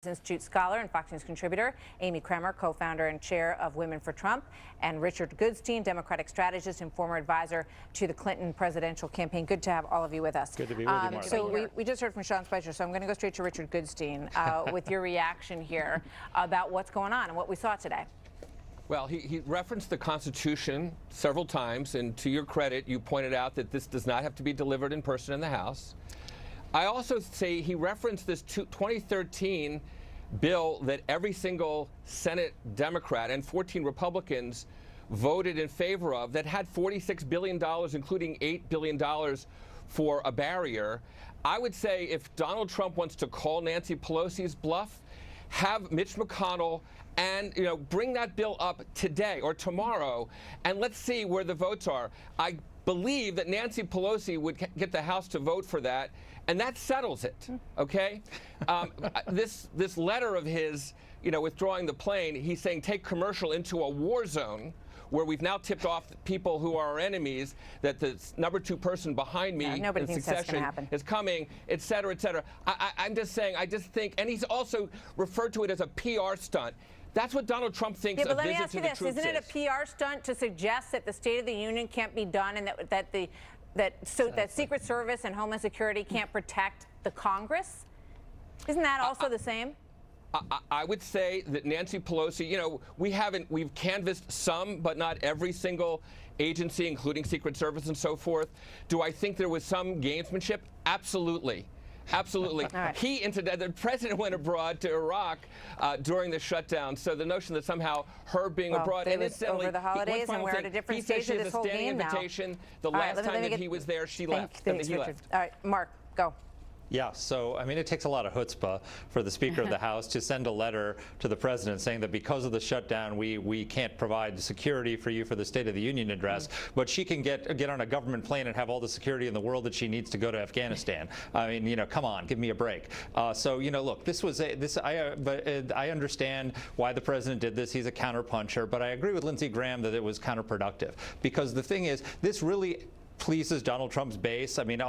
Institute scholar and Fox News contributor, Amy Kremer, co-founder and chair of Women for Trump, and Richard Goodstein, Democratic strategist and former advisor to the Clinton presidential campaign. Good to have all of you with us. Good to be with you, Marc. So we just heard from Sean Spicer, so I'm going to go straight to Richard Goodstein with your reaction here about what's going on and what we saw today. Well, he referenced the Constitution several times, and to your credit, you pointed out that this does not have to be delivered in person in the House. I also say he referenced this 2013 bill that every single Senate Democrat and 14 Republicans voted in favor of that had $46 billion, including $8 billion for a barrier. I would say if Donald Trump wants to call Nancy Pelosi's bluff, have Mitch McConnell and bring that bill up today or tomorrow, and let's see where the votes are. I believe that Nancy Pelosi would get the House to vote for that, and that settles it. Okay, this letter of his, withdrawing the plane, he's saying take commercial into a war zone, where we've now tipped off people who are our enemies that the number 2 person behind me in succession is coming, et cetera, et cetera. I'm just saying, I just think, and he's also referred to it as a PR stunt. That's what Donald Trump thinks but a let me visit ask to you the this. troops Isn't it a PR stunt to suggest that the State of the Union can't be done and that Secret Service and Homeland Security can't protect the Congress? Isn't that also the same? I would say that Nancy Pelosi, we've canvassed some, but not every single agency, including Secret Service and so forth. Do I think there was some gamesmanship? Absolutely. Absolutely. Right. The president went abroad to Iraq during the shutdown. So the notion that somehow her being abroad, and incidentally, over the holidays, and we're at a different stage of this whole game now. The last time that he was there, she left. He left. All right, Marc, go. Yeah, so, I mean, it takes a lot of chutzpah for the Speaker of the House to send a letter to the President saying that because of the shutdown, we can't provide security for you for the State of the Union address, but she can get on a government plane and have all the security in the world that she needs to go to Afghanistan. I mean, come on, give me a break. So, look, I understand why the President did this. He's a counterpuncher, but I agree with Lindsey Graham that it was counterproductive, because the thing is, this really pleases Donald Trump's base. I mean,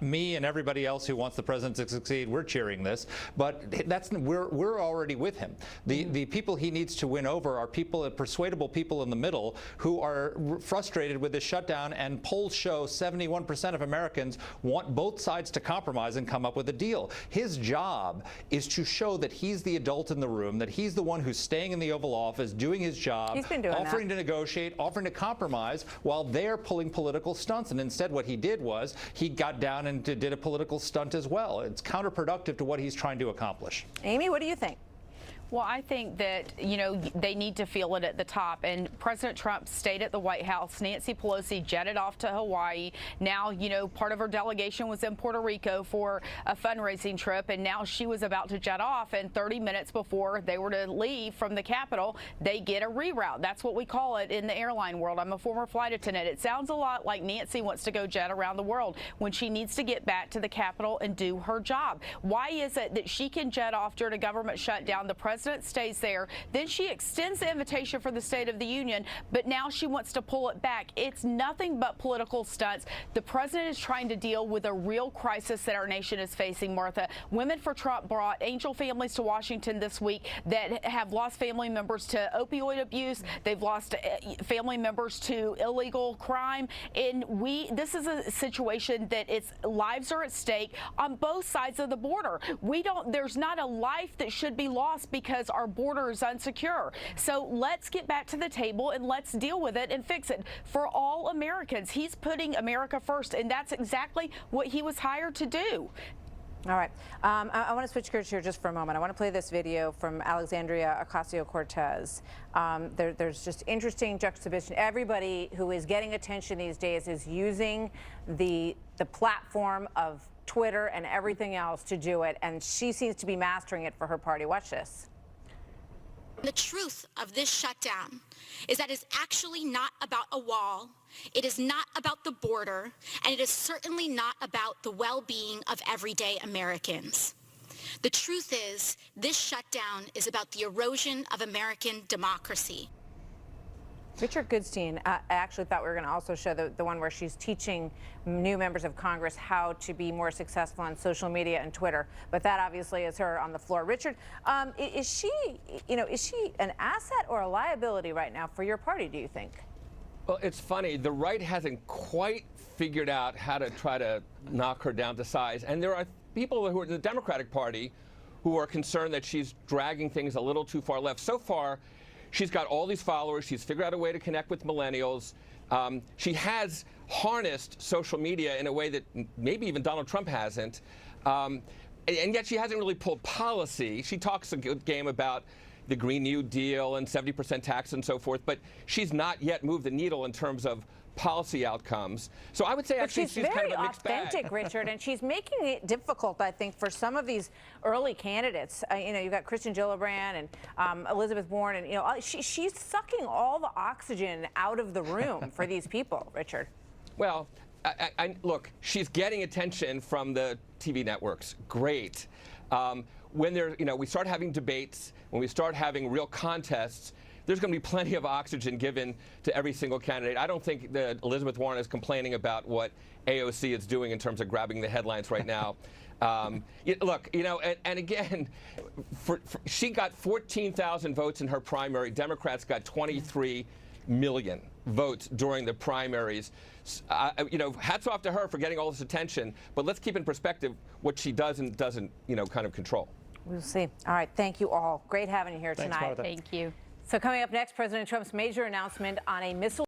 me and everybody else who wants the president to succeed, we're cheering this. But we're already with him. The people he needs to win over are persuadable people in the middle who are frustrated with this shutdown. And polls show 71% of Americans want both sides to compromise and come up with a deal. His job is to show that he's the adult in the room, that he's the one who's staying in the Oval Office, doing his job, offering to negotiate, offering to compromise, while they're pulling political stunts. And instead what he did was he got down and did a political stunt as well. It's counterproductive to what he's trying to accomplish. Amy, what do you think? Well, I think that, they need to feel it at the top. And President Trump stayed at the White House. Nancy Pelosi jetted off to Hawaii. Now, part of her delegation was in Puerto Rico for a fundraising trip. And now she was about to jet off. And 30 minutes before they were to leave from the Capitol, they get a reroute. That's what we call it in the airline world. I'm a former flight attendant. It sounds a lot like Nancy wants to go jet around the world when she needs to get back to the Capitol and do her job. Why is it that she can jet off during a government shutdown? The president stays there. Then she extends the invitation for the State of the Union, but now she wants to pull it back. It's nothing but political stunts. The president is trying to deal with a real crisis that our nation is facing, Martha. Women for Trump brought angel families to Washington this week that have lost family members to opioid abuse. They've lost family members to illegal crime. And this is a situation that lives are at stake on both sides of the border. There's not a life that should be lost because our border is unsecure. So let's get back to the table and let's deal with it and fix it for all Americans. He's putting America first, and that's exactly what he was hired to do. All right. I want to switch gears here just for a moment. I want to play this video from Alexandria Ocasio-Cortez. There's just interesting juxtaposition. Everybody who is getting attention these days is using the platform of Twitter and everything else to do it, and she seems to be mastering it for her party. Watch this. The truth of this shutdown is that it's actually not about a wall, it is not about the border, and it is certainly not about the well-being of everyday Americans. The truth is, this shutdown is about the erosion of American democracy. Richard Goodstein, I actually thought we were going to also show the one where she's teaching new members of Congress how to be more successful on social media and Twitter. But that obviously is her on the floor. Richard, is she an asset or a liability right now for your party, do you think? Well, it's funny. The right hasn't quite figured out how to try to knock her down to size. And there are people who are in the Democratic Party who are concerned that she's dragging things a little too far left. So far, she's got all these followers. She's figured out a way to connect with millennials. She has harnessed social media in a way that maybe even Donald Trump hasn't. And yet she hasn't really pulled policy. She talks a good game about the Green New Deal and 70% tax and so forth, but she's not yet moved the needle in terms of policy outcomes. So I would say actually she's kind of a mixed bag. She's very authentic, Richard, and she's making it difficult, I think, for some of these early candidates. You've got Kristen Gillibrand and Elizabeth Warren, and she's sucking all the oxygen out of the room for these people, Richard. Well, look, she's getting attention from the TV networks. Great. When we start having debates, when we start having real contests, there's going to be plenty of oxygen given to every single candidate. I don't think that Elizabeth Warren is complaining about what AOC is doing in terms of grabbing the headlines right now. Look, and again, she got 14,000 votes in her primary. Democrats got 23 million votes during the primaries. Hats off to her for getting all this attention, but let's keep in perspective what she does and doesn't, kind of control. We'll see. All right, thank you all. Great having you here tonight. Thanks, Martha. Thank you. So coming up next, President Trump's major announcement on a missile